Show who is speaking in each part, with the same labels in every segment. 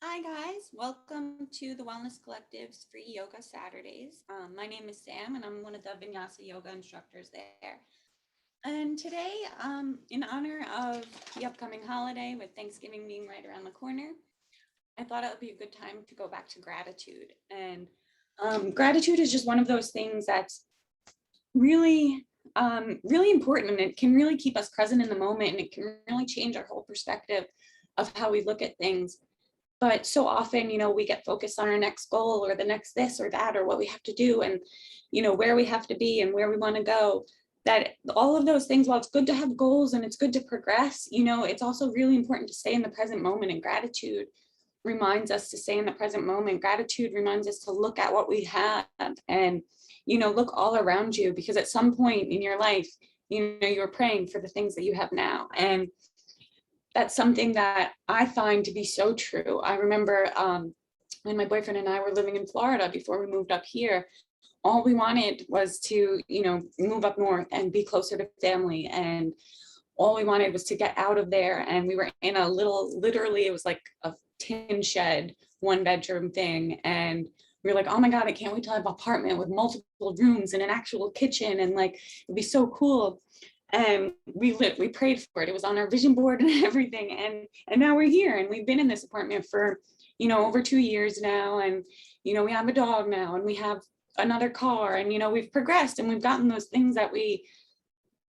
Speaker 1: Hi guys, welcome to the Wellness Collective's free yoga Saturdays. My name is Sam and I'm one of the Vinyasa Yoga instructors there. And today, in honor of the upcoming holiday with Thanksgiving being right around the corner, I thought it would be a good time to go back to gratitude. And gratitude is just one of those things that's really important, and it can really keep us present in the moment, and it can really change our whole perspective of how we look at things. But so often, we get focused on our next goal or the next this or that or what we have to do and, where we have to be and where we want to go. That all of those things, while it's good to have goals and it's good to progress, it's also really important to stay in the present moment. And gratitude reminds us to stay in the present moment. Gratitude reminds us to look at what we have and, look all around you, because at some point in your life, you're praying for the things that you have now. And that's something that I find to be so true. I remember when my boyfriend and I were living in Florida before we moved up here, all we wanted was to, move up north and be closer to family. And all we wanted was to get out of there. And we were in a literally, it was like a tin shed, 1-bedroom thing. And we were like, oh my God, I can't wait to have an apartment with multiple rooms and an actual kitchen. And like, it'd be so cool. And we prayed for it. It was on our vision board and everything. And now we're here, and we've been in this apartment for, over 2 years now. And, we have a dog now, and we have another car, and, we've progressed, and we've gotten those things that we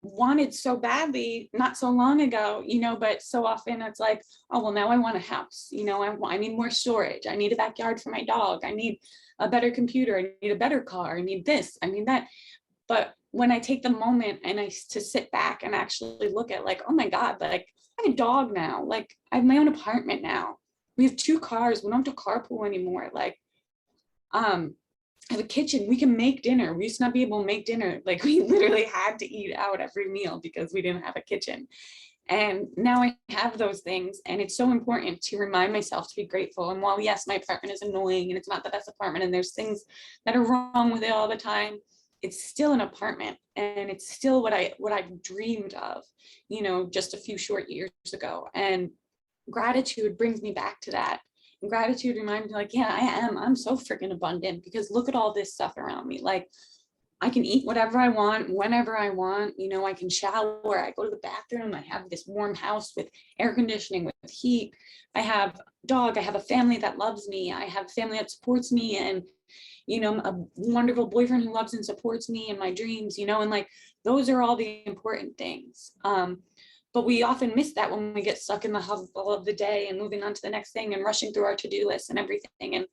Speaker 1: wanted so badly not so long ago, but so often it's like, oh, well, now I want a house, I need more storage. I need a backyard for my dog. I need a better computer. I need a better car. I need this. I need that. But when I take the moment and to sit back and actually look at, like, oh my God, like, I have a dog now, like, I have my own apartment now. We have 2 cars. We don't have to carpool anymore. Like, I have a kitchen. We can make dinner. We used to not be able to make dinner. Like, we literally had to eat out every meal because we didn't have a kitchen. And now I have those things, and it's so important to remind myself to be grateful. And while, yes, my apartment is annoying and it's not the best apartment and there's things that are wrong with it all the time, it's still an apartment, and it's still what I dreamed of, just a few short years ago. And gratitude brings me back to that. And gratitude reminds me, like, yeah, I'm so freaking abundant, because look at all this stuff around me. Like, I can eat whatever I want, whenever I want, I can shower, I go to the bathroom, I have this warm house with air conditioning, with heat. I have a dog, I have a family that loves me, I have family that supports me, and, a wonderful boyfriend who loves and supports me in my dreams, and like, those are all the important things. But we often miss that when we get stuck in the hustle of the day and moving on to the next thing and rushing through our to-do list and everything. And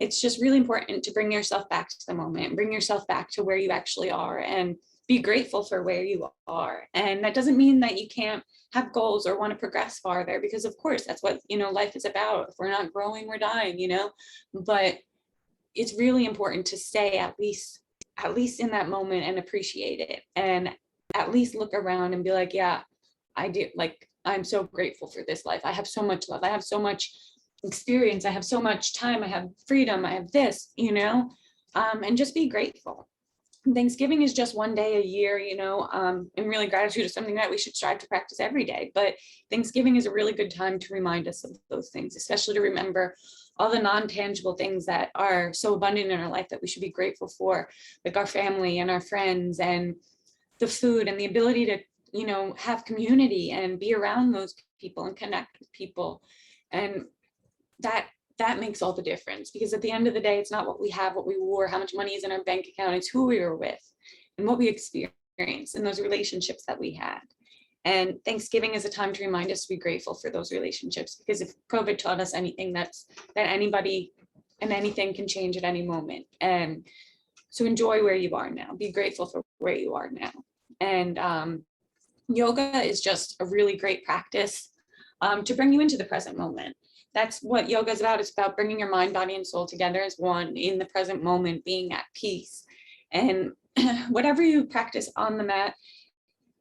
Speaker 1: it's just really important to bring yourself back to the moment, bring yourself back to where you actually are, and be grateful for where you are. And that doesn't mean that you can't have goals or want to progress farther, because of course that's what, life is about. If we're not growing, we're dying, but it's really important to stay at least in that moment and appreciate it, and at least look around and be like, yeah, I do. Like, I'm so grateful for this life. I have so much love. I have so much experience. I have so much time. I have freedom. I have this, and just be grateful. Thanksgiving is just one day a year, and really gratitude is something that we should strive to practice every day. But Thanksgiving is a really good time to remind us of those things, especially to remember all the non-tangible things that are so abundant in our life that we should be grateful for, like our family and our friends and the food and the ability to, have community and be around those people and connect with people. And that makes all the difference, because at the end of the day, it's not what we have, what we wore, how much money is in our bank account. It's who we were with and what we experienced and those relationships that we had. And Thanksgiving is a time to remind us to be grateful for those relationships, because if COVID taught us anything, that's that anybody and anything can change at any moment. And so enjoy where you are now, be grateful for where you are now. And yoga is just a really great practice to bring you into the present moment. That's what yoga is about. It's about bringing your mind, body, and soul together as one in the present moment, being at peace. And whatever you practice on the mat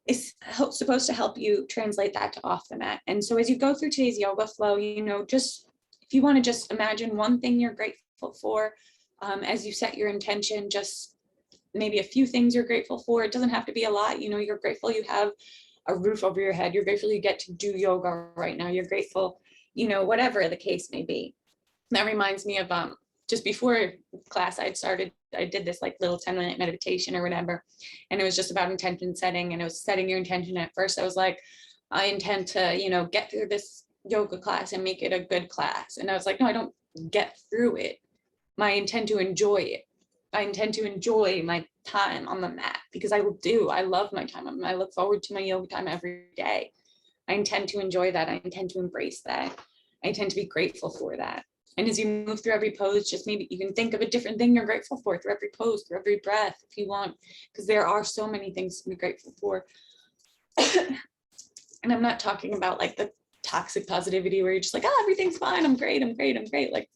Speaker 1: is supposed to help you translate that to off the mat. And so as you go through today's yoga flow, just if you want to just imagine one thing you're grateful for, as you set your intention, just maybe a few things you're grateful for. It doesn't have to be a lot. You're grateful you have a roof over your head. You're grateful you get to do yoga right now. You're grateful, whatever the case may be. That reminds me of just before class I did this like little 10-minute meditation or whatever, and it was just about intention setting, and it was setting your intention. At first I was like, I intend to, get through this yoga class and make it a good class. And I was like, no, I don't get through it. I intend to enjoy it. I intend to enjoy my time on the mat, because I love my time. I look forward to my yoga time every day. I intend to enjoy that. I intend to embrace that. I intend to be grateful for that. And as you move through every pose, just maybe you can think of a different thing you're grateful for through every pose, through every breath, if you want, because there are so many things to be grateful for. And I'm not talking about like the toxic positivity where you're just like, oh, everything's fine. I'm great. I'm great. I'm great. Like,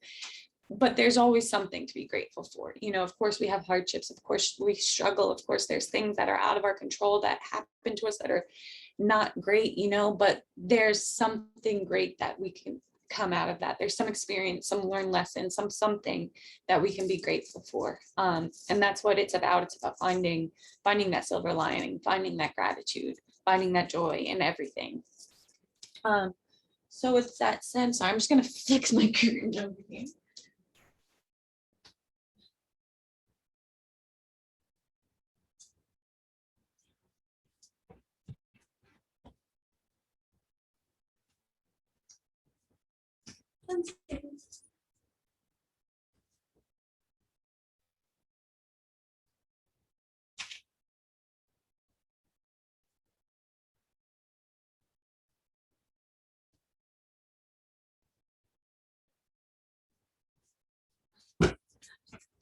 Speaker 1: but there's always something to be grateful for. Of course we have hardships. Of course we struggle. Of course there's things that are out of our control that happen to us that are not great, but there's something great that we can come out of that. There's some experience, some learned lesson, something that we can be grateful for. And that's what it's about. It's about finding that silver lining, finding that gratitude, finding that joy in everything. So with that said, so I'm just gonna fix my curtain over here.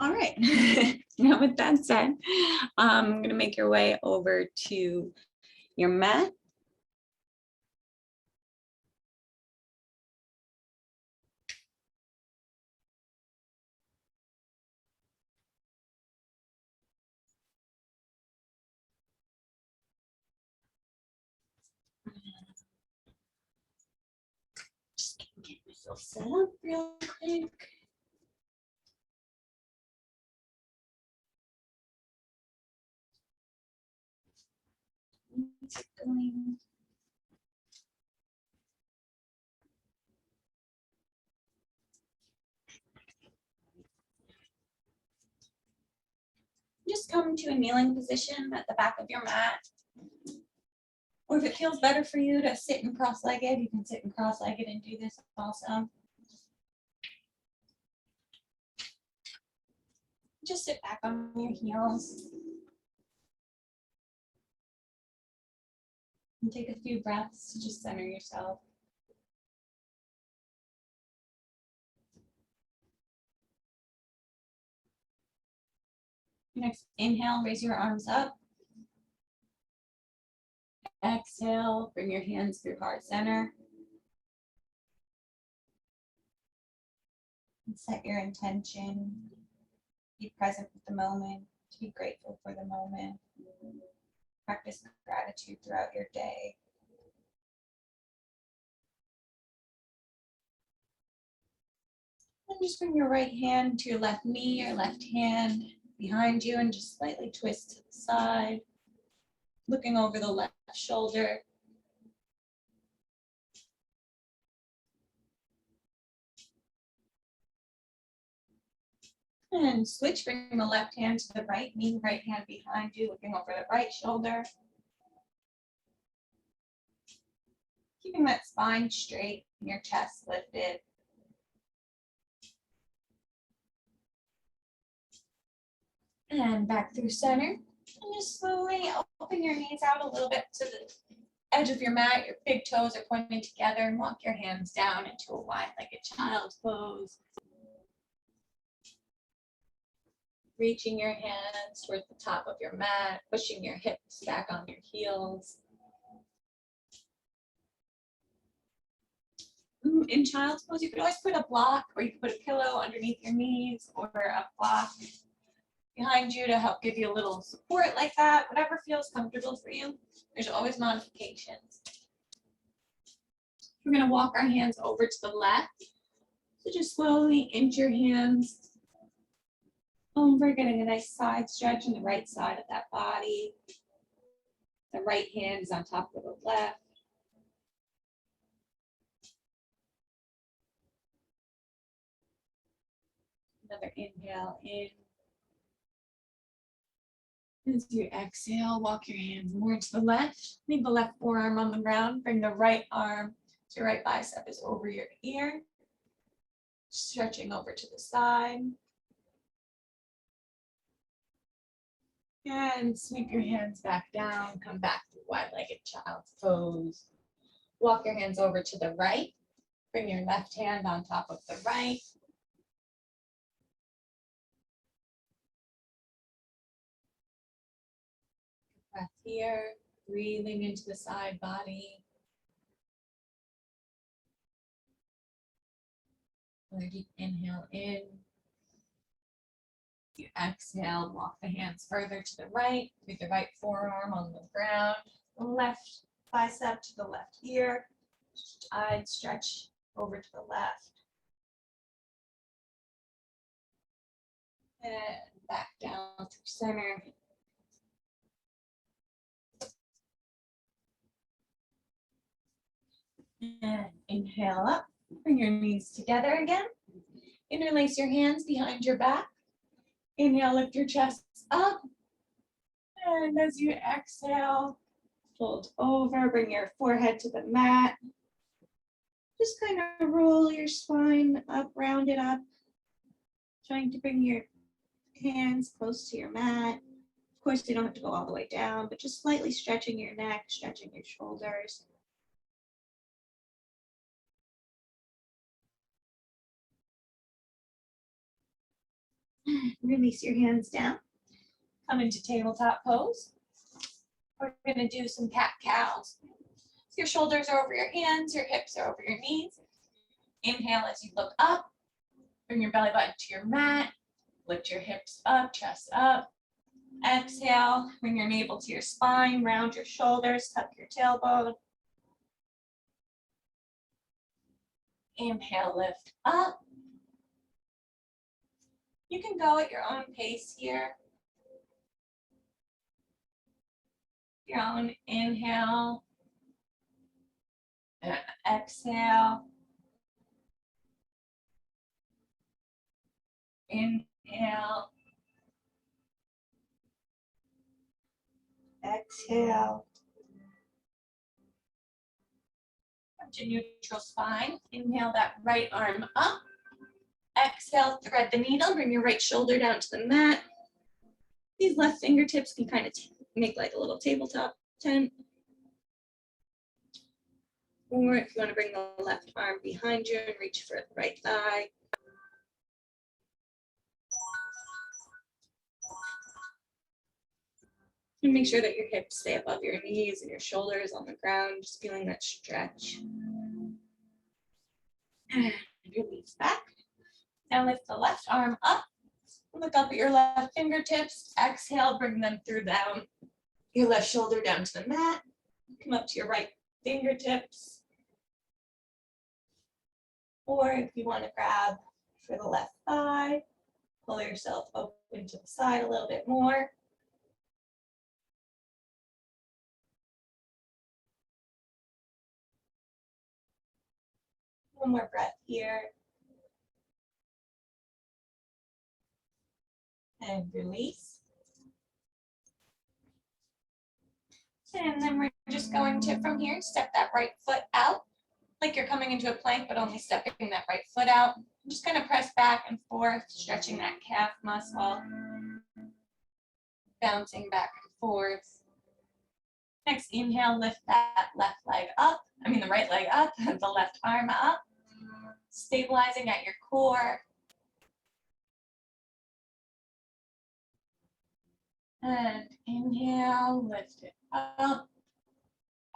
Speaker 1: All right. Now with that said, I'm going to make your way over to your mat. Just gonna get myself set up real quick. Going. Just come to a kneeling position at the back of your mat. Or if it feels better for you to sit and cross-legged, you can sit and cross-legged and do this also. Just sit back on your heels. And take a few breaths to just center yourself. Next, inhale, raise your arms up. Exhale, bring your hands through heart center. And set your intention. Be present with the moment. To be grateful for the moment. Practice gratitude throughout your day. And just bring your right hand to your left knee or left hand behind you and just slightly twist to the side, looking over the left shoulder. And switch, bring the left hand to the right knee, right hand behind you, looking over the right shoulder. Keeping that spine straight and your chest lifted. And back through center. And just slowly open your knees out a little bit to the edge of your mat. Your big toes are pointing together, and walk your hands down into a wide-legged child's pose. Reaching your hands towards the top of your mat, pushing your hips back on your heels. In child's pose, you could always put a block, or you could put a pillow underneath your knees, or a block behind you to help give you a little support like that. Whatever feels comfortable for you. There's always modifications. We're going to walk our hands over to the left. So just slowly inch your hands over, getting a nice side stretch on the right side of that body. The right hand is on top of the left. Another inhale in. As you exhale, walk your hands more to the left. Leave the left forearm on the ground. Bring the right arm to your right bicep is over your ear. Stretching over to the side. And sweep your hands back down. Come back to wide-legged child's pose. Walk your hands over to the right. Bring your left hand on top of the right. Breath here, breathing into the side body. Another deep inhale in. You exhale, walk the hands further to the right, with the right forearm on the ground, the left bicep to the left ear, side stretch over to the left. And back down through center. And inhale up, bring your knees together again. Interlace your hands behind your back. Inhale, lift your chest up. And as you exhale, fold over, bring your forehead to the mat. Just kind of roll your spine up, round it up. Trying to bring your hands close to your mat. Of course, you don't have to go all the way down, but just slightly stretching your neck, stretching your shoulders. Release your hands down. Come into tabletop pose. We're going to do some cat-cows. So your shoulders are over your hands, your hips are over your knees. Inhale as you look up. Bring your belly button to your mat. Lift your hips up, chest up. Exhale, bring your navel to your spine, round your shoulders, tuck your tailbone. Inhale, lift up. You can go at your own pace here. Your own inhale and exhale. Inhale. Exhale. Come to neutral spine. Inhale that right arm up. Exhale, thread the needle. Bring your right shoulder down to the mat. These left fingertips can kind of make like a little tabletop tent. Or if you want to bring the left arm behind you and reach for the right thigh. And make sure that your hips stay above your knees and your shoulders on the ground, just feeling that stretch. And release back. Now lift the left arm up. Look up at your left fingertips. Exhale, bring them through down. Your left shoulder down to the mat. Come up to your right fingertips. Or if you want to grab for the left thigh, pull yourself open to the side a little bit more. One more breath here. And release. And then we're just going to, from here, step that right foot out, like you're coming into a plank, but only stepping that right foot out. I'm just gonna press back and forth, stretching that calf muscle, bouncing back and forth. Next inhale, lift that left leg up, the right leg up, the left arm up, stabilizing at your core. And inhale, lift it up.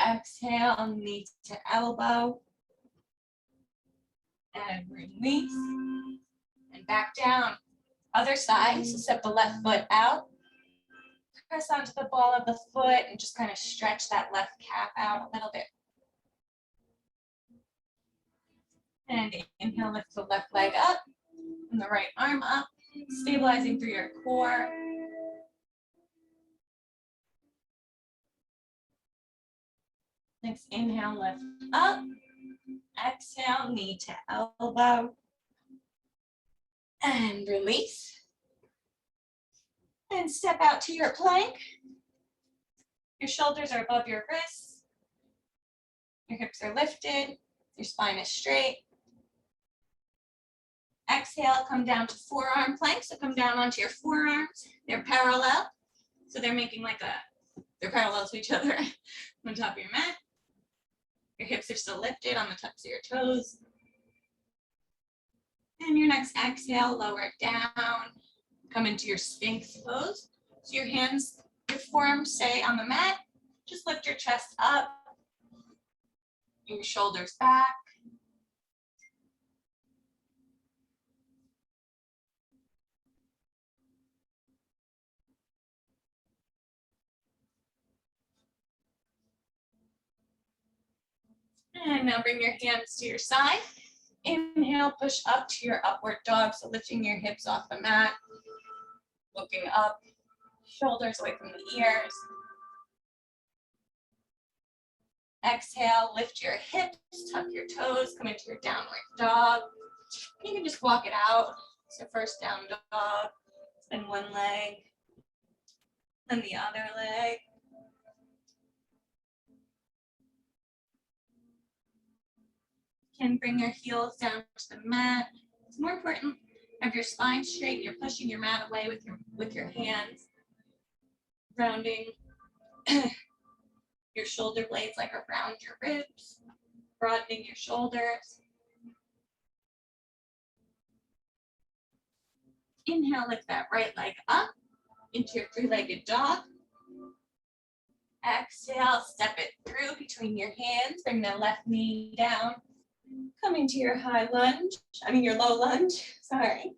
Speaker 1: Exhale, knee to elbow. And release. And back down. Other side, so step the left foot out. Press onto the ball of the foot and just kind of stretch that left calf out a little bit. And inhale, lift the left leg up and the right arm up, stabilizing through your core. Next inhale, lift up. Exhale, knee to elbow. And release. And step out to your plank. Your shoulders are above your wrists. Your hips are lifted. Your spine is straight. Exhale, come down to forearm plank. So come down onto your forearms. They're parallel. So they're making like they're parallel to each other on top of your mat. Your hips are still lifted on the tops of your toes. And your next exhale, lower it down. Come into your Sphinx pose. So your hands, your forearms stay on the mat. Just lift your chest up. Your shoulders back. And now bring your hands to your side. Inhale, push up to your upward dog. So lifting your hips off the mat. Looking up, shoulders away from the ears. Exhale, lift your hips, tuck your toes, come into your downward dog. You can just walk it out. So first down dog, then one leg, then the other leg. You can bring your heels down to the mat. It's more important, have your spine straight. You're pushing your mat away with your hands, rounding your shoulder blades like around your ribs, broadening your shoulders. Inhale, lift that right leg up into your three-legged dog. Exhale, step it through between your hands. Bring the left knee down. Come into your your low lunge, sorry.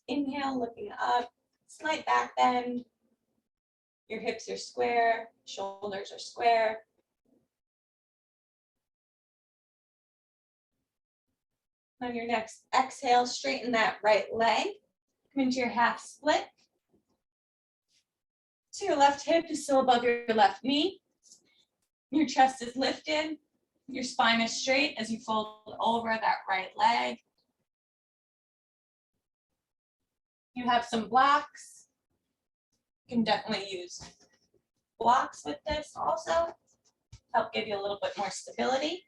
Speaker 1: Inhale, looking up, slight back bend. Your hips are square, shoulders are square. On your next exhale, straighten that right leg. Come into your half split. So your left hip is still above your left knee. Your chest is lifted. Your spine is straight as you fold over that right leg. You have some blocks. You can definitely use blocks with this also. Help give you a little bit more stability.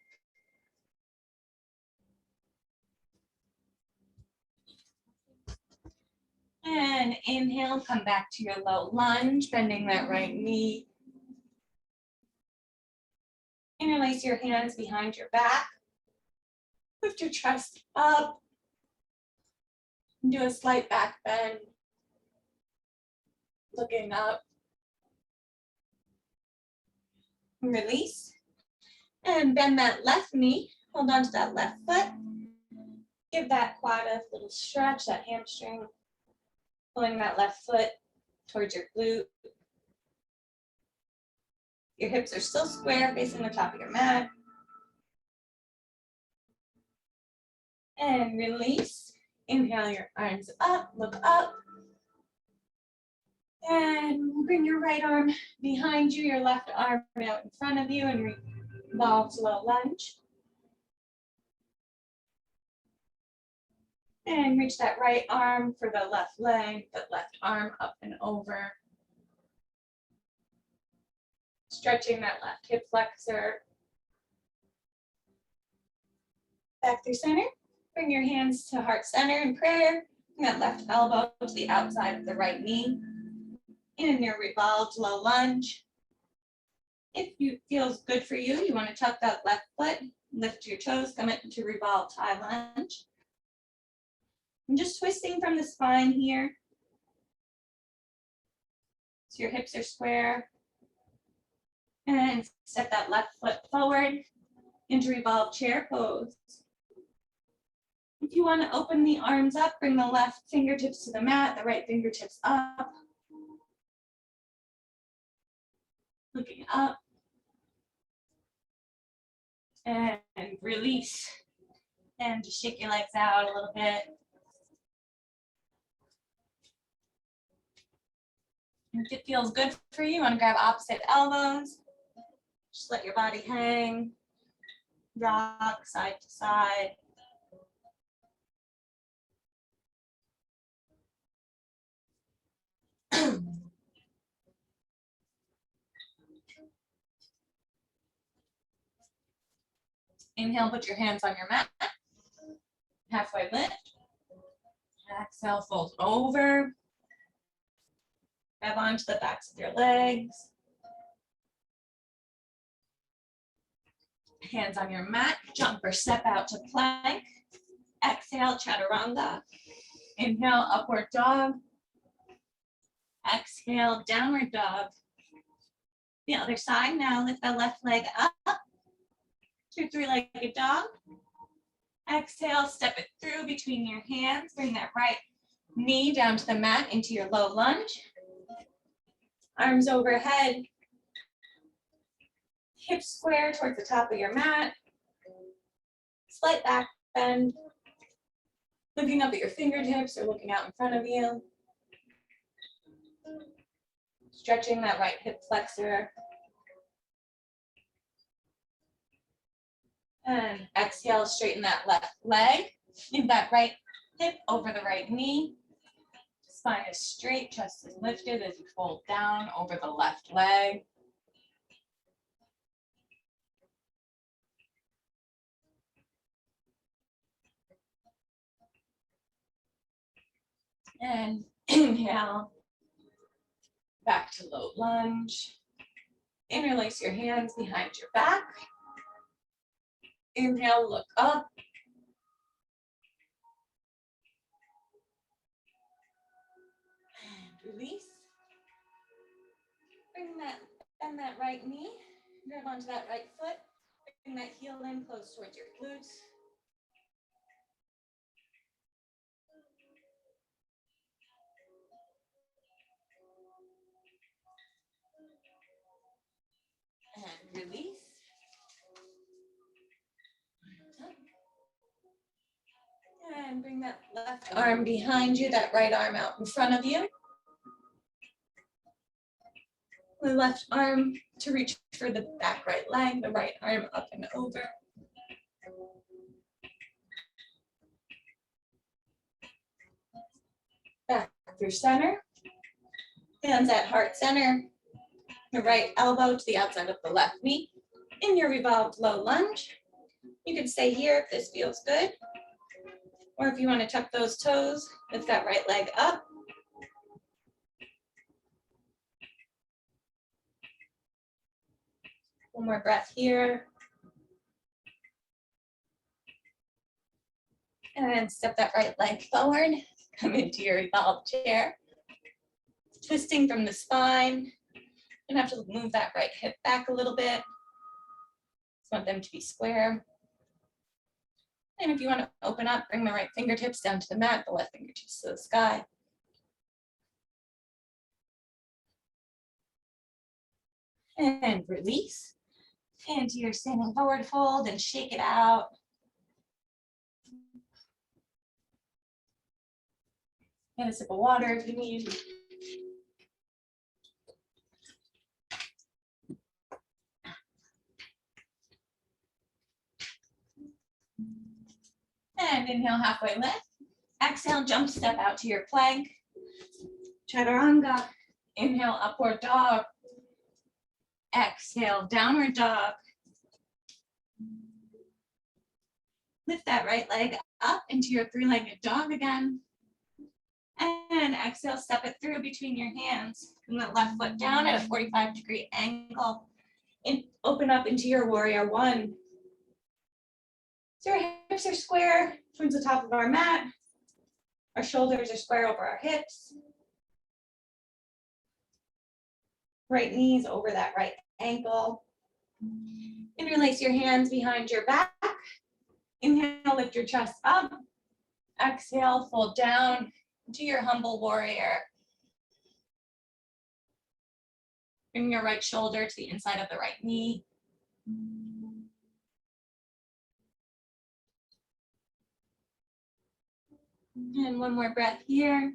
Speaker 1: And inhale, come back to your low lunge, bending that right knee. Interlace your hands behind your back. Lift your chest up. And do a slight back bend. Looking up. Release. And bend that left knee. Hold on to that left foot. Give that quad a little stretch, that hamstring. Pulling that left foot towards your glute. Your hips are still square, facing the top of your mat. And release. Inhale your arms up, look up. And bring your right arm behind you, your left arm out in front of you, and revolve to low lunge. And reach that right arm for the left leg, that left arm up and over. Stretching that left hip flexor. Back through center. Bring your hands to heart center in prayer. Bring that left elbow to the outside of the right knee. In your revolved low lunge. If it feels good for you, you want to tuck that left foot, lift your toes, come into revolved high lunge. I'm just twisting from the spine here. So your hips are square. And step that left foot forward into revolved chair pose. If you want to open the arms up, bring the left fingertips to the mat, the right fingertips up. Looking up. And release. And just shake your legs out a little bit. If it feels good for you, you want to grab opposite elbows. Just let your body hang. Rock side to side. Inhale, put your hands on your mat. Halfway lift. Exhale, fold over. Grab onto the backs of your legs. Hands on your mat. Jump or step out to plank. Exhale, chaturanga. Inhale, upward dog. Exhale, downward dog. The other side now, lift the left leg up to three-legged dog. Exhale, step it through between your hands. Bring that right knee down to the mat into your low lunge. Arms overhead. Hips square towards the top of your mat. Slight back bend. Looking up at your fingertips or looking out in front of you. Stretching that right hip flexor. And exhale, straighten that left leg. Move that right hip over the right knee. Spine is straight, chest is lifted as you fold down over the left leg. And inhale, back to low lunge. Interlace your hands behind your back. Inhale, look up. And release. Bend that right knee. Grab onto that right foot. Bring that heel in close towards your glutes. And release. And bring that left arm behind you, that right arm out in front of you. The left arm to reach for the back right leg, the right arm up and over. Back through center. Hands at heart center. The right elbow to the outside of the left knee. In your revolved low lunge. You can stay here if this feels good. Or if you want to tuck those toes, lift that right leg up. One more breath here. And then step that right leg forward. Come into your revolved chair. Twisting from the spine. You're gonna have to move that right hip back a little bit. Just want them to be square. And if you want to open up, bring the right fingertips down to the mat, the left fingertips to the sky. And release. Into your standing forward fold and shake it out. Get a sip of water if you need. And inhale, halfway lift. Exhale, jump step out to your plank. Chaturanga. Inhale, upward dog. Exhale, downward dog. Lift that right leg up into your three-legged dog again. And exhale, step it through between your hands. Bring that left foot down at a 45-degree angle. And open up into your warrior one. So our hips are square towards the top of our mat. Our shoulders are square over our hips. Right knees over that right ankle. Interlace your hands behind your back. Inhale, lift your chest up. Exhale, fold down to your humble warrior. Bring your right shoulder to the inside of the right knee. And one more breath here.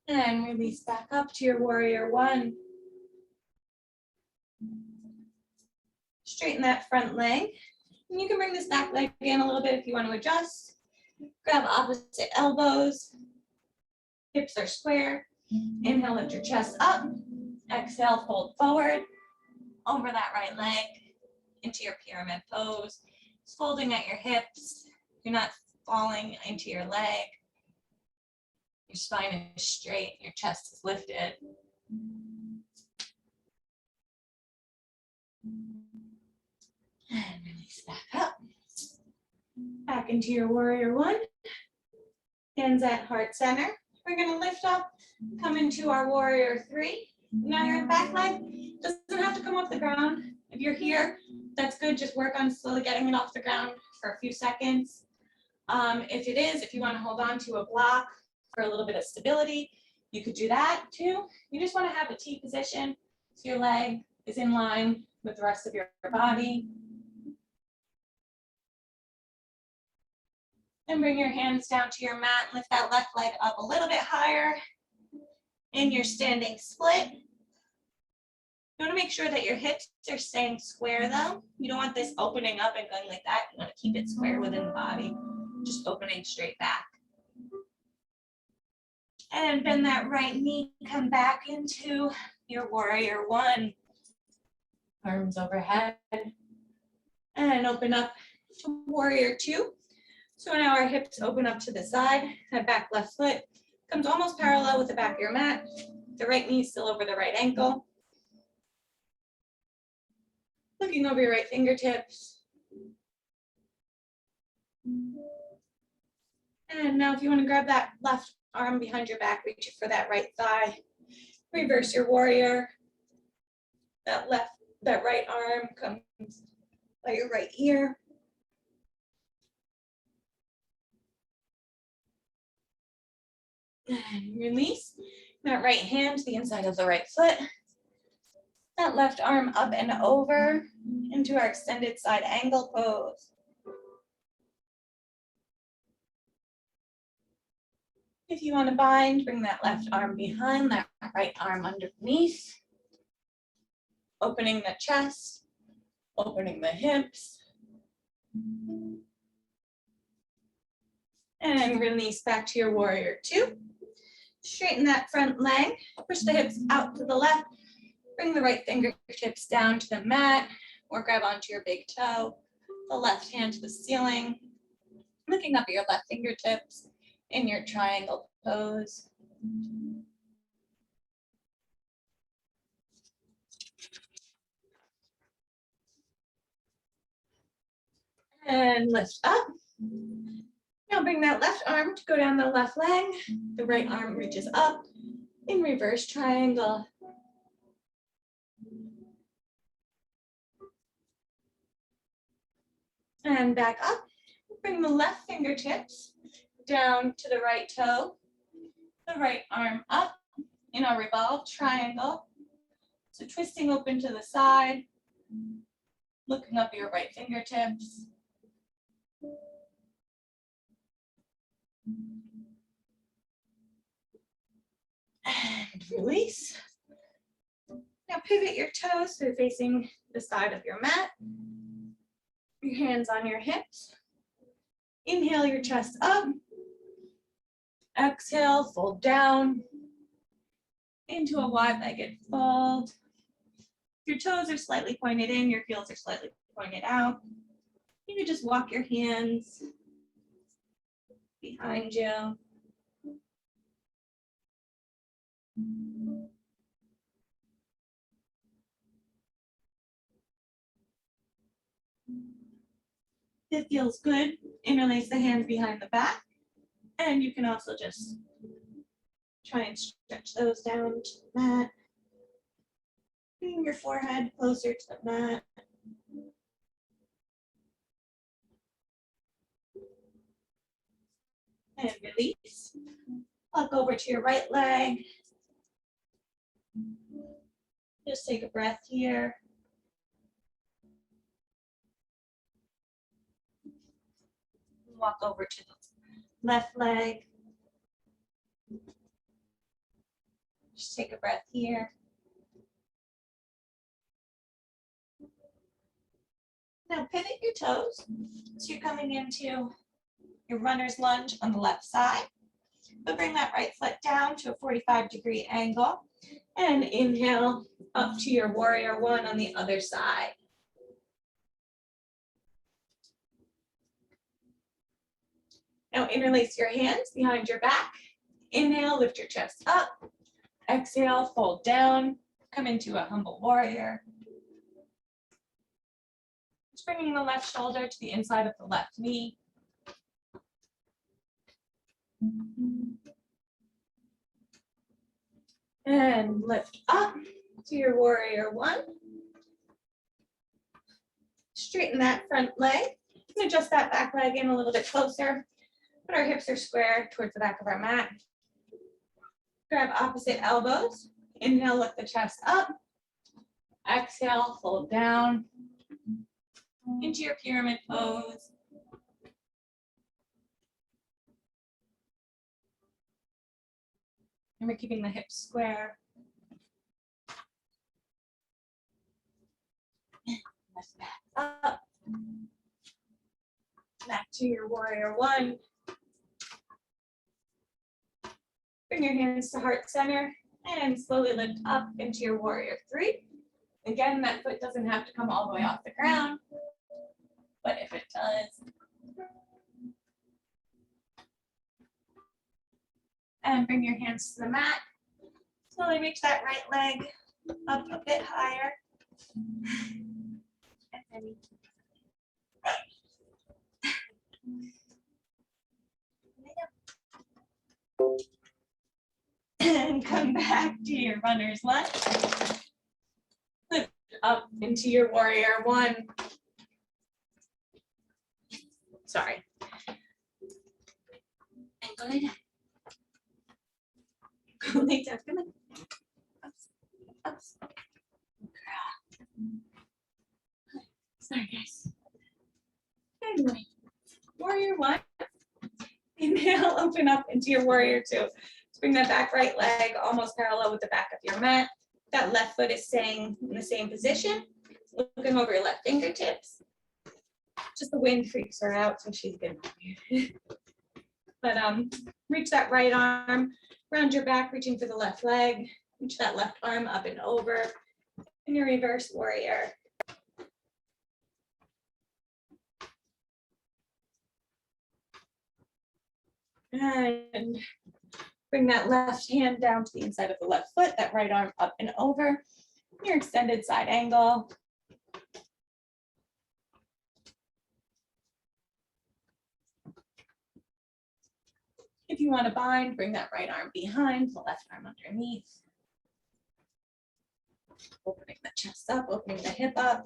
Speaker 1: And release back up to your warrior one. Straighten that front leg. And you can bring this back leg in a little bit if you want to adjust. Grab opposite elbows. Hips are square. Inhale, lift your chest up. Exhale, fold forward. Over that right leg into your pyramid pose. Just folding at your hips. You're not falling into your leg. Your spine is straight. Your chest is lifted. And release back up. Back into your warrior one. Hands at heart center. We're going to lift up, come into our warrior three. Now your back leg doesn't have to come off the ground. If you're here, that's good. Just work on slowly getting it off the ground for a few seconds. If it is, if you want to hold on to a block for a little bit of stability, you could do that too. You just want to have a T position so your leg is in line with the rest of your body. And bring your hands down to your mat. Lift that left leg up a little bit higher in your standing split. You want to make sure that your hips are staying square though. You don't want this opening up and going like that. You want to keep it square within the body, just opening straight back. And bend that right knee, come back into your warrior one. Arms overhead. And open up to warrior two. So now our hips open up to the side. That back left foot comes almost parallel with the back of your mat. The right knee still over the right ankle. Looking over your right fingertips. And now if you want to grab that left arm behind your back, reach it for that right thigh. Reverse your warrior. That right arm comes by your right ear. And release. That right hand to the inside of the right foot. That left arm up and over into our extended side angle pose. If you want to bind, bring that left arm behind, that right arm underneath. Opening the chest, opening the hips. And release back to your warrior two. Straighten that front leg, push the hips out to the left. Bring the right fingertips down to the mat or grab onto your big toe. The left hand to the ceiling. Looking up at your left fingertips in your triangle pose. And lift up. Now bring that left arm to go down the left leg. The right arm reaches up in reverse triangle. And back up. Bring the left fingertips down to the right toe. The right arm up in a revolved triangle. So twisting open to the side. Looking up your right fingertips. And release. Now pivot your toes so you're facing the side of your mat. Your hands on your hips. Inhale your chest up. Exhale, fold down into a wide-legged fold. Your toes are slightly pointed in, your heels are slightly pointed out. You can just walk your hands behind you. It feels good. Interlace the hands behind the back. And you can also just try and stretch those down to the mat. Bring your forehead closer to the mat. And release. Walk over to your right leg. Just take a breath here. Walk over to the left leg. Just take a breath here. Now pivot your toes. So you're coming into
Speaker 2: your runner's lunge on the left side. But bring that right foot down to a 45-degree angle. And inhale up to your warrior one on the other side. Now interlace your hands behind your back. Inhale, lift your chest up. Exhale, fold down. Come into a humble warrior. Just bringing the left shoulder to the inside of the left knee. And lift up to your warrior one. Straighten that front leg. And adjust that back leg in a little bit closer. Put our hips are square towards the back of our mat. Grab opposite elbows. Inhale, lift the chest up. Exhale, fold down into your pyramid pose. And we're keeping the hips square. Lift back up. Back to your warrior one. Bring your hands to heart center and slowly lift up into your warrior three. Again, that foot doesn't have to come all the way off the ground, but if it does. And bring your hands to the mat. Slowly reach that right leg up a bit higher. And come back to your runner's lunge. Lift up into your warrior one. Sorry. And go lay down. Go lay down. Come on. Up. Sorry, guys. Anyway, warrior one. Inhale, open up into your warrior two. Bring that back right leg almost parallel with the back of your mat. That left foot is staying in the same position. Looking over your left fingertips. Just the wind freaks her out, so she's good. But reach that right arm, round your back, reaching for the left leg. Reach that left arm up and over in your reverse warrior. And bring that left hand down to the inside of the left foot, that right arm up and over, your extended side angle. If you want to bind, bring that right arm behind, the left arm underneath. Opening the chest up, opening the hip up.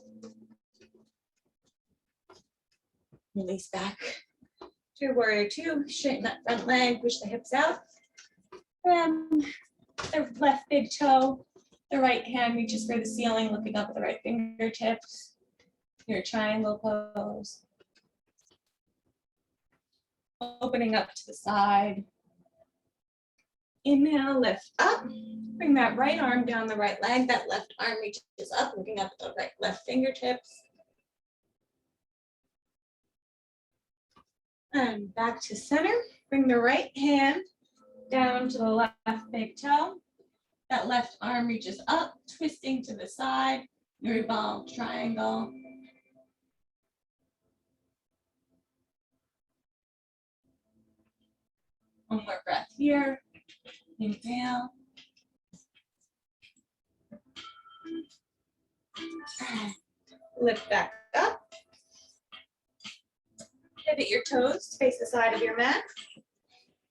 Speaker 2: Release back to your warrior two, straighten that front leg, push the hips out. And the left big toe, the right hand reaches for the ceiling, looking up at the right fingertips. Your triangle pose. Opening up to the side. Inhale, lift up. Bring that right arm down the right leg. That left arm reaches up, looking up at the right left fingertips. And back to center. Bring the right hand down to the left big toe. That left arm reaches up, twisting to the side. Your revolved triangle. One more breath here. Inhale. Lift back up. Pivot your toes to face the side of your mat.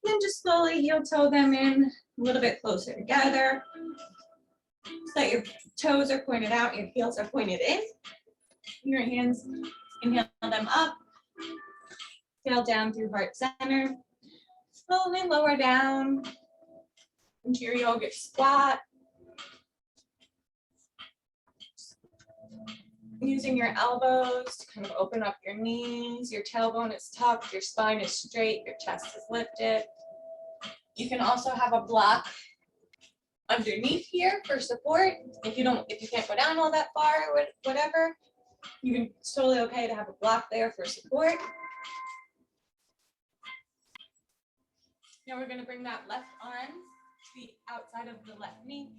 Speaker 2: Then just slowly heel toe them in a little bit closer together. So that your toes are pointed out, your heels are pointed in. Your hands, inhale them up. Exhale down through heart center. Slowly lower down into your yogic squat. Using your elbows to kind of open up your knees, your tailbone is tucked, your spine is straight, your chest is lifted. You can also have a block underneath here for support. If you can't go down all that far or whatever, it's totally okay to have a block there for support. Now we're gonna bring that left arm to the outside of the left knee.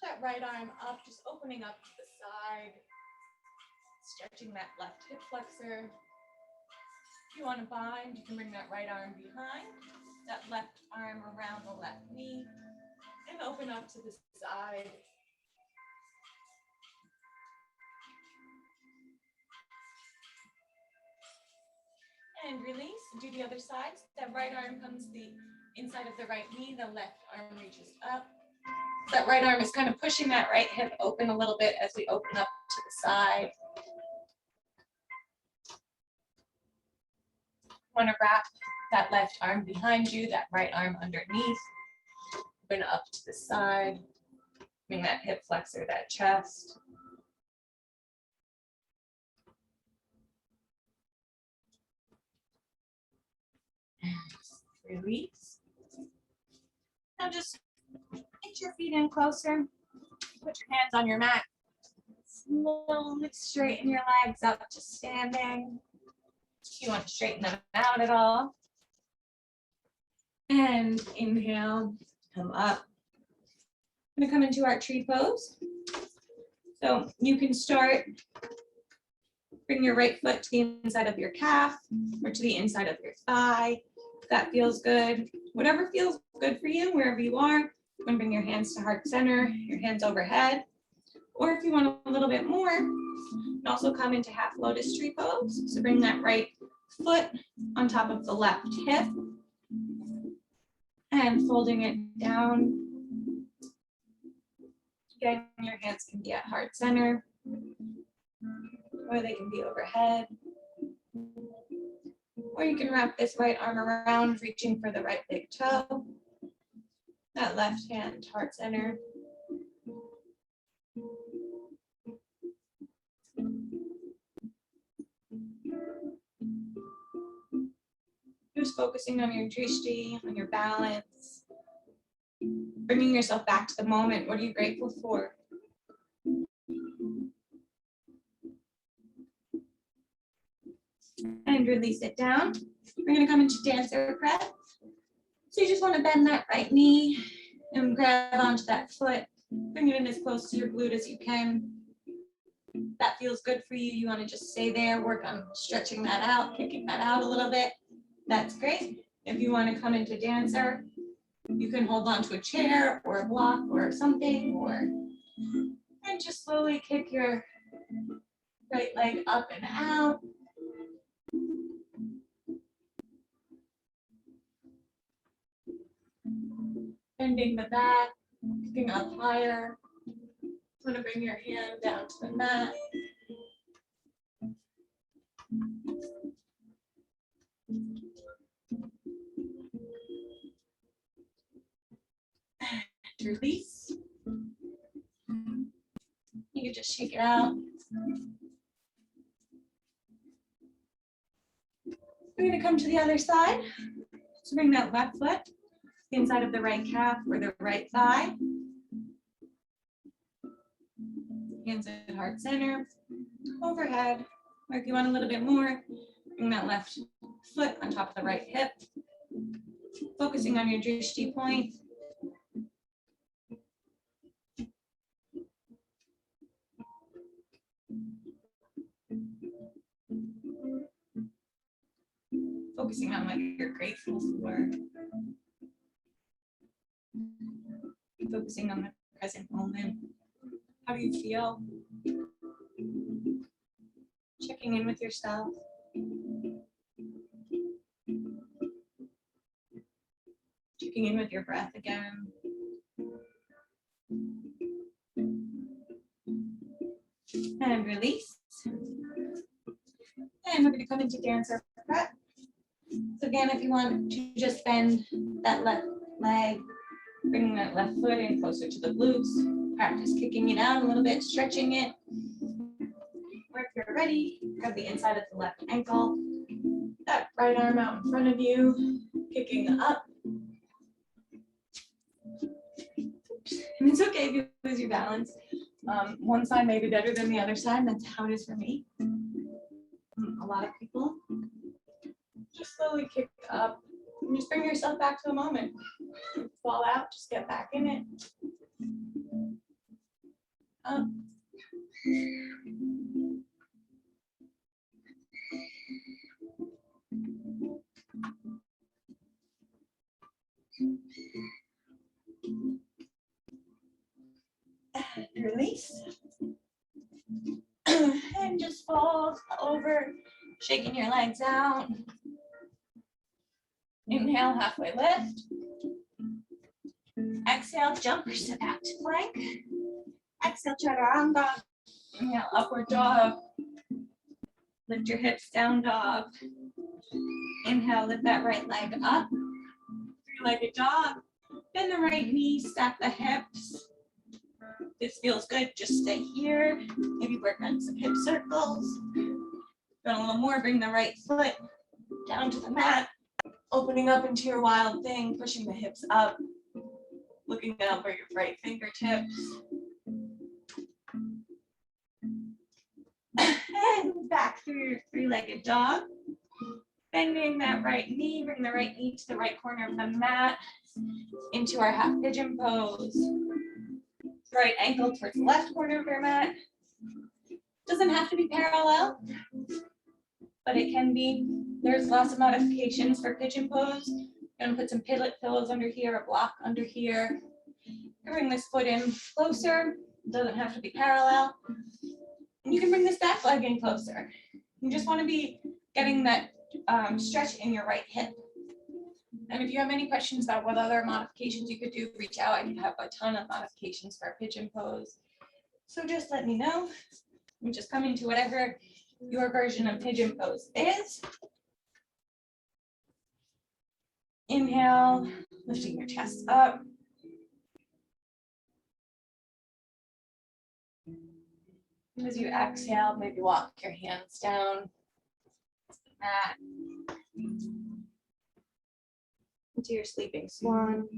Speaker 2: That right arm up, just opening up to the side. Stretching that left hip flexor. If you want to bind, you can bring that right arm behind, that left arm around the left knee, and open up to the side. And release, do the other side. That right arm comes to the inside of the right knee, the left arm reaches up. That right arm is kind of pushing that right hip open a little bit as we open up to the side. Want to wrap that left arm behind you, that right arm underneath. Open up to the side. Bring that hip flexor, that chest. And release. Now just get your feet in closer. Put your hands on your mat. Slowly straighten your legs up to standing. You want to straighten them out at all. And inhale, come up. I'm gonna come into our tree pose. So you can start, bring your right foot to the inside of your calf or to the inside of your thigh. If that feels good. Whatever feels good for you, wherever you are. You want to bring your hands to heart center, your hands overhead. Or if you want a little bit more, you can also come into half lotus tree pose. So bring that right foot on top of the left hip and folding it down. Again, your hands can be at heart center or they can be overhead. Or you can wrap this right arm around, reaching for the right big toe. That left hand, heart center. Just focusing on your drishti, on your balance. Bringing yourself back to the moment. What are you grateful for? And release it down. We're going to come into dancer press. So you just want to bend that right knee and grab onto that foot. Bring it in as close to your glute as you can. If that feels good for you, you want to just stay there, work on stretching that out, kicking that out a little bit. That's great. If you want to come into dancer, you can hold on to a chair or a block or something, and just slowly kick your right leg up and out. Bending the back, kicking up higher. You want to bring your hand down to the mat. And release. You can just shake it out. We're going to come to the other side. So bring that left foot inside of the right calf or the right thigh. Hands at heart center, overhead, or if you want a little bit more, bring that left foot on top of the right hip, focusing on your drishti point. Focusing on what you're grateful for. Focusing on the present moment. How do you feel? Checking in with yourself. Checking in with your breath again. And release. And we're going to come into dancer prep. So again, if you want to just bend that left leg, bringing that left foot in closer to the glutes, practice kicking it out a little bit, stretching it. Or if you're ready, grab the inside of the left ankle, that right arm out in front of you, kicking up. And it's okay if you lose your balance. One side may be better than the other side. That's how it is for me. A lot of people just slowly kick up And just bring yourself back to the moment. Fall out, just get back in it. Up. And release. And just fold over, shaking your legs out. Inhale, halfway lift. Exhale, jump or sit out to plank. Exhale, chaturanga. Inhale, upward dog. Lift your hips, down dog. Inhale, lift that right leg up. Three-legged dog. Bend the right knee, stack the hips. This feels good, just stay here. Maybe work on some hip circles. Go a little more, bring the right foot down to the mat. Opening up into your wild thing, pushing the hips up. Looking down for your right fingertips. And back through your three-legged dog. Bending that right knee, bring the right knee to the right corner of the mat. Into our half pigeon pose. Right ankle towards the left corner of your mat. Doesn't have to be parallel, but it can be. There's lots of modifications for pigeon pose. I'm gonna put some pivot pillows under here, a block under here. Bring this foot in closer. Doesn't have to be parallel. And you can bring this back leg in closer. You just want to be getting that stretch in your right hip. And if you have any questions about what other modifications you could do, reach out. I have a ton of modifications for a pigeon pose. So just let me know. And just come into whatever your version of pigeon pose is. Inhale, lifting your chest up. As you exhale, maybe walk your hands down to the mat. Into your sleeping swan.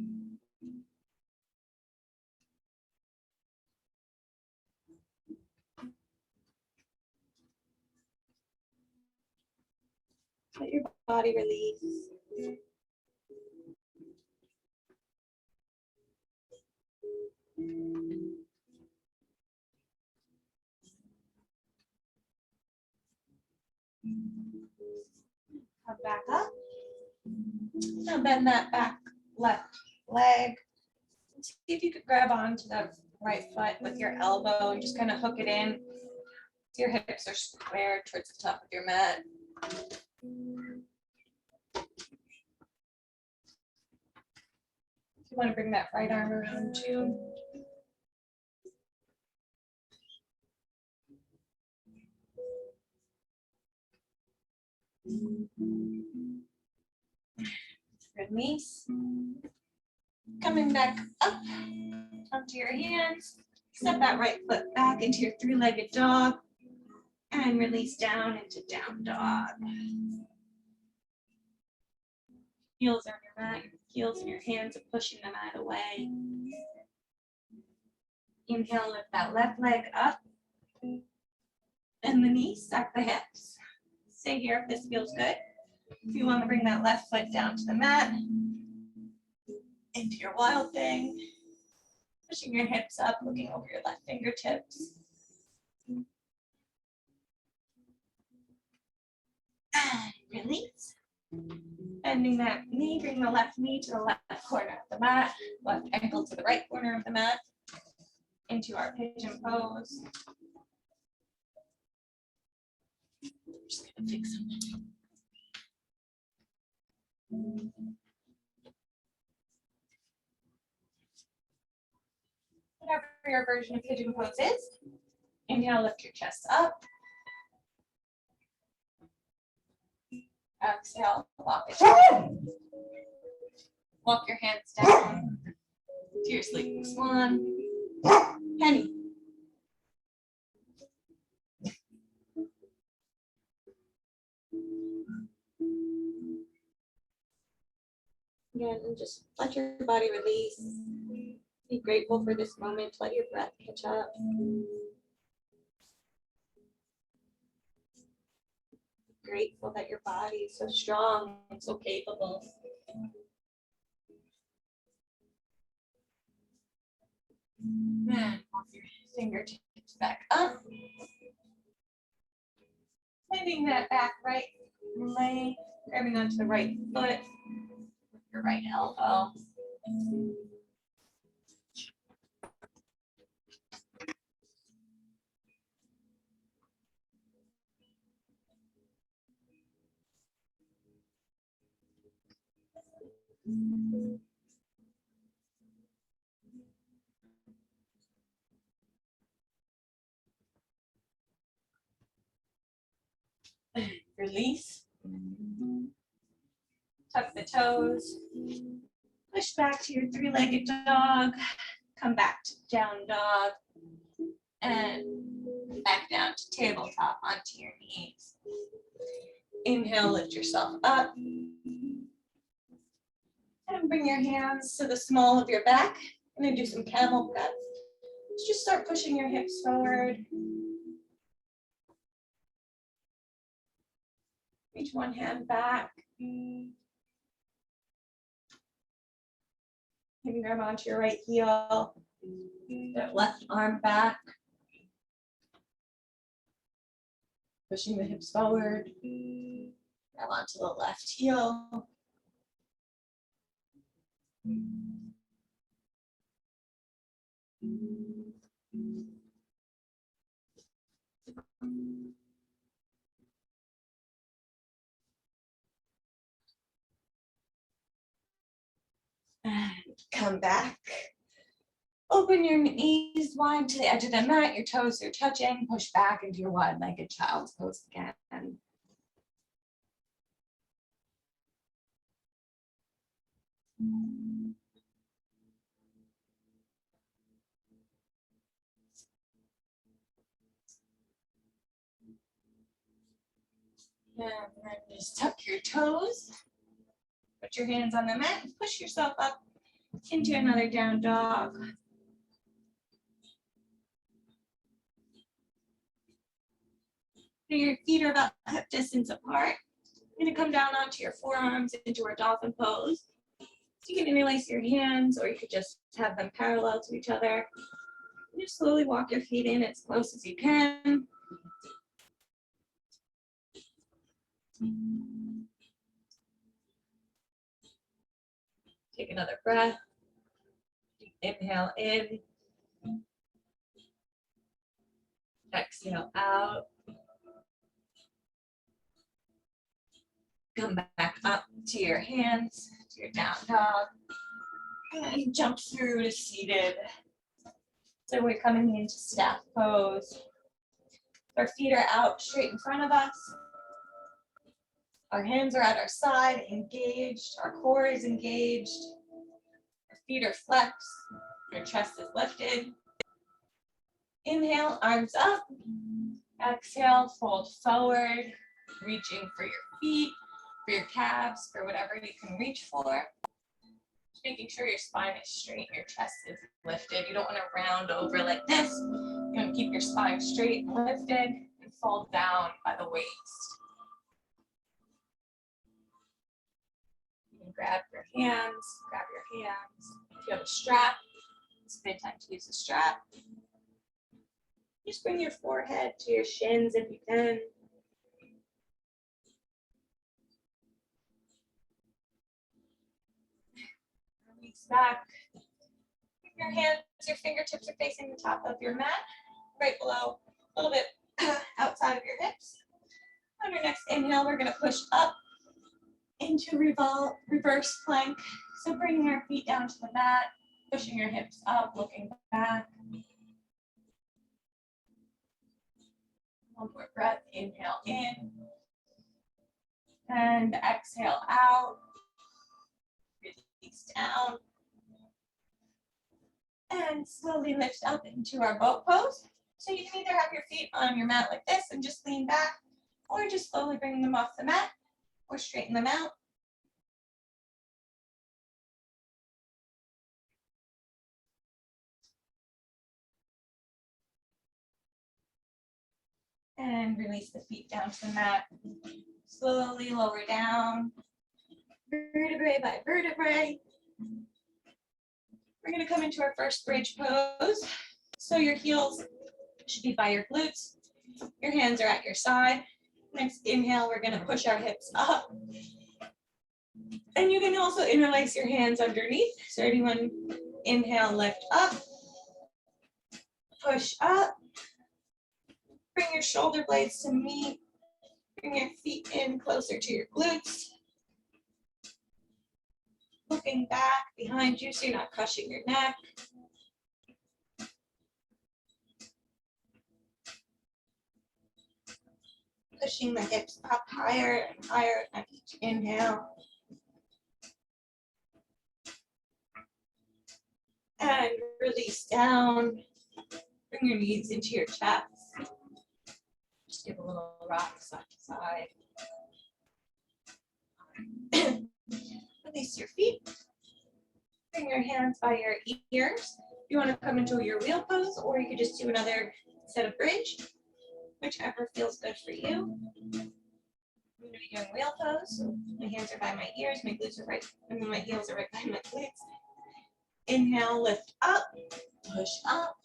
Speaker 2: Let your body release. Come back up. Now bend that back left leg. See if you could grab onto the right foot with your elbow and just kind of hook it in. So your hips are squared towards the top of your mat. If you want to bring that right arm around too. Release. Coming back up onto your hands. Step that right foot back into your three-legged dog and release down into down dog. Heels on your mat, your heels in your hands are pushing the mat away. Inhale, lift that left leg up. Bend the knees, stack the hips. Stay here if this feels good. If you want to bring that left foot down to the mat, into your wild thing, pushing your hips up, looking over your left fingertips. And release. Bending that knee, bring the left knee to the left corner of the mat, left ankle to the right corner of the mat, into our pigeon pose. I'm just gonna fix something. Whatever your version of pigeon pose is, inhale, lift your chest up. Exhale, walk it down. Walk your hands down to your sleeping swan. Penny. Again, just let your body release. Be grateful for this moment. Let your breath catch up. Grateful that your body is so strong and so capable. And walk your fingertips back up. Bending that back right leg, grabbing onto the right foot, your right elbow. Release. Tuck the toes. Push back to your three-legged dog. Come back to down dog. And back down to tabletop onto your knees. Inhale, lift yourself up. And bring your hands to the small of your back. I'm gonna do some camel breath. Just start pushing your hips forward. Reach one hand back. You can grab onto your right heel. That left arm back. Pushing the hips forward. Grab onto the left heel. And come back. Open your knees wide to the edge of the mat. Your toes are touching. Push back into your wide-legged child's pose again. And then just tuck your toes. Put your hands on the mat and push yourself up into another down dog. So your feet are about hip distance apart. You're gonna come down onto your forearms into our dolphin pose. So you can interlace your hands or you could just have them parallel to each other. And just slowly walk your feet in as close as you can. Take another breath. Inhale in. Exhale out. Come back up to your hands, to your down dog. And jump through to seated. So we're coming into staff pose. Our feet are out straight in front of us. Our hands are at our side, engaged. Our core is engaged. Our feet are flexed. Your chest is lifted. Inhale, arms up. Exhale, fold forward, reaching for your feet, for your calves, for whatever you can reach for. Just making sure your spine is straight, your chest is lifted. You don't want to round over like this. You want to keep your spine straight and lifted and fall down by the waist. You can grab your hands. If you have a strap, it's a good time to use the strap. Just bring your forehead to your shins if you can. Release back. Your hands, your fingertips are facing the top of your mat, right below, a little bit outside of your hips. On your next inhale, we're going to push up into reverse plank. So bringing our feet down to the mat, pushing your hips up, looking back. One more breath, inhale in. And exhale out. Release down. And slowly lift up into our boat pose. So you can either have your feet on your mat like this and just lean back, or just slowly bring them off the mat, or straighten them out. And release the feet down to the mat. Slowly lower down. vertebrae by vertebrae. We're gonna come into our first bridge pose. So your heels should be by your glutes. Your hands are at your side. Next inhale, we're gonna push our hips up. And you can also interlace your hands underneath. So everyone, inhale, lift up, push up. Bring your shoulder blades to meet. Bring your feet in closer to your glutes. Looking back behind you so you're not crushing your neck. Pushing the hips up higher and higher at each inhale. And release down. Bring your knees into your chest. Just give a little rock side to side. Release your feet. Bring your hands by your ears. You want to come into your wheel pose, or you could just do another set of bridge, whichever feels good for you. I'm going to be doing wheel pose. So my hands are by my ears, my glutes are right, and then my heels are right by my glutes. Inhale, lift up, push up.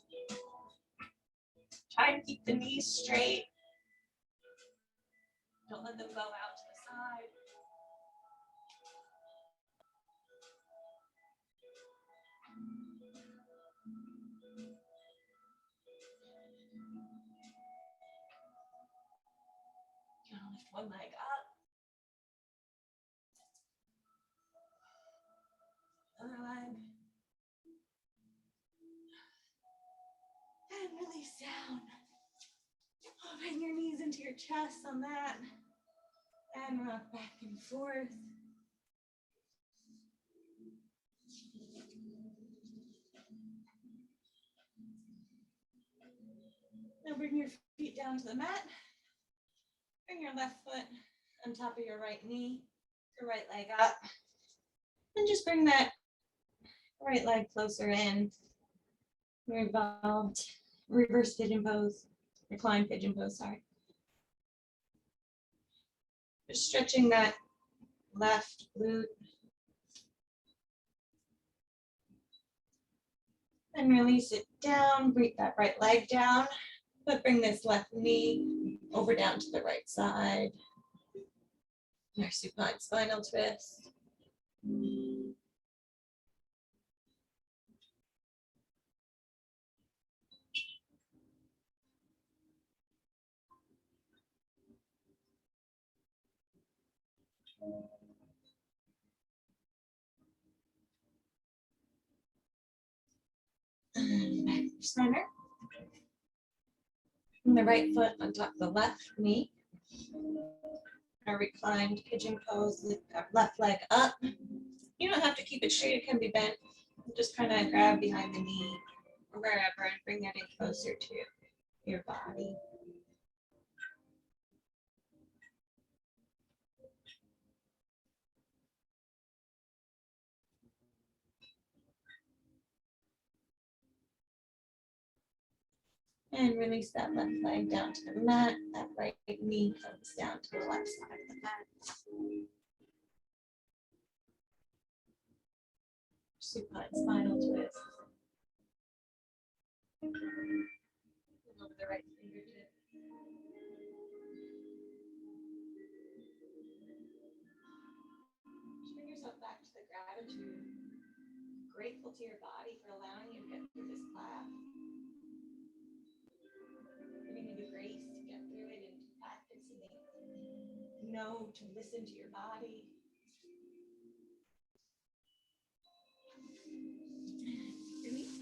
Speaker 2: Try and keep the knees straight. Don't let them go out to the side. You're gonna lift one leg up. Other leg. And release down. Bring your knees into your chest on that. And rock back and forth. Now bring your feet down to the mat. Bring your left foot on top of your right knee, your right leg up. And just bring that right leg closer in. Revolved, reverse pigeon pose, reclined pigeon pose, sorry. Just stretching that left glute. And release it down, bring that right leg down, but bring this left knee over down to the right side. Our supine spinal twist. And back to center. And the right foot on top of the left knee. Our reclined pigeon pose, lift our left leg up. You don't have to keep it straight, it can be bent. Just kind of grab behind the knee or wherever and bring that in closer to your body. And release that left leg down to the mat. That right knee comes down to the left side of the mat. Supine spinal twist. And over the right fingertip. Just bring yourself back to the gratitude. Grateful to your body for allowing you to get through this class. Giving you the grace to get through it and to practice and know to listen to your body. Release.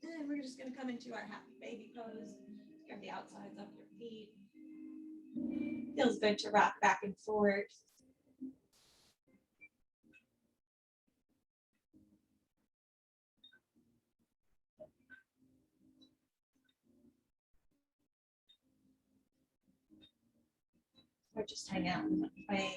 Speaker 2: And we're just going to come into our happy baby pose. Grab the outsides of your feet. Feels good to rock back and forth. Or just hang out in one place.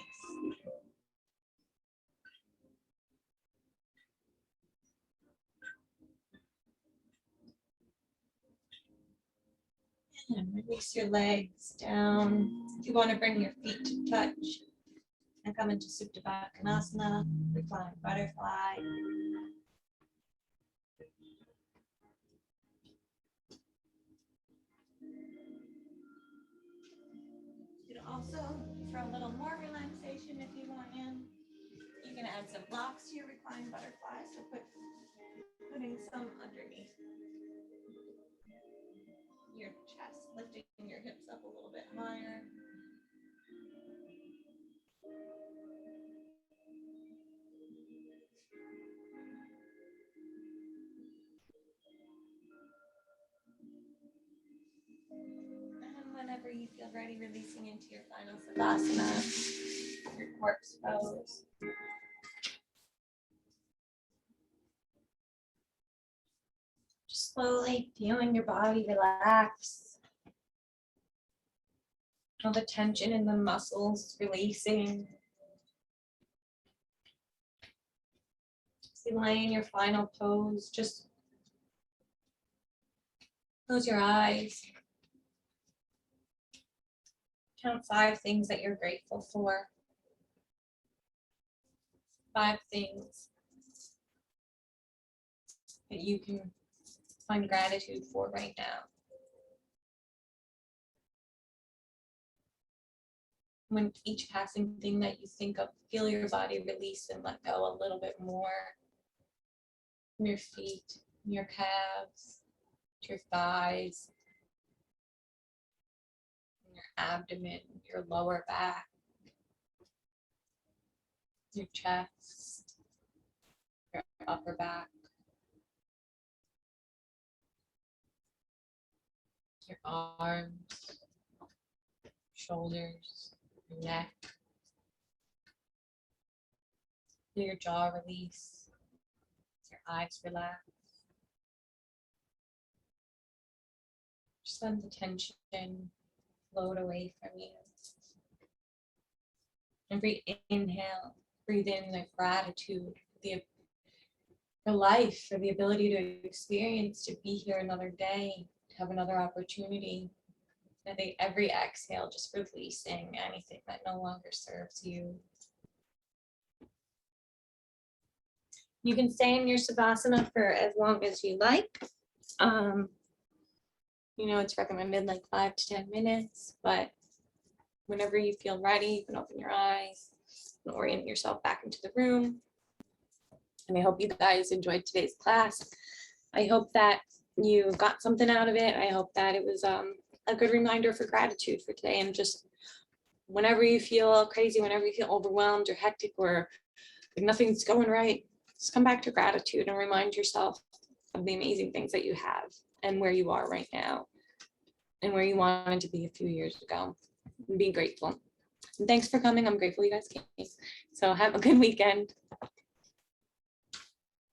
Speaker 2: And release your legs down. If you want to bring your feet to touch, and come into Supta Konasana, reclined butterfly. You can also, for a little more relaxation, if you want in, you can add some blocks to your reclined butterfly. So putting some underneath your chest, lifting your hips up a little bit higher. And whenever you feel ready, releasing into your final Savasana, your corpse pose. Just slowly feeling your body relax. All the tension in the muscles releasing. So you lay in your final pose, just close your eyes. Count 5 things that you're grateful for. 5 things that you can find gratitude for right now. When each passing thing that you think of, feel your body release and let go a little bit more. From your feet, your calves, to your thighs, your abdomen, your lower back, your chest, your upper back, your arms, shoulders, your neck, feel your jaw release, your eyes relax. Just let the tension float away from you. Every inhale, breathe in the gratitude for life, for the ability to experience, to be here another day, to have another opportunity. I think every exhale, just releasing anything that no longer serves you. You can stay in your Savasana for as long as you like. It's recommended like 5 to 10 minutes, but whenever you feel ready, you can open your eyes and orient yourself back into the room. And I hope you guys enjoyed today's class. I hope that you got something out of it. I hope that it was a good reminder for gratitude for today. And just whenever you feel crazy, whenever you feel overwhelmed or hectic or nothing's going right, just come back to gratitude and remind yourself of the amazing things that you have and where you are right now and where you wanted to be a few years ago. And be grateful. And thanks for coming. I'm grateful you guys came. So have a good weekend.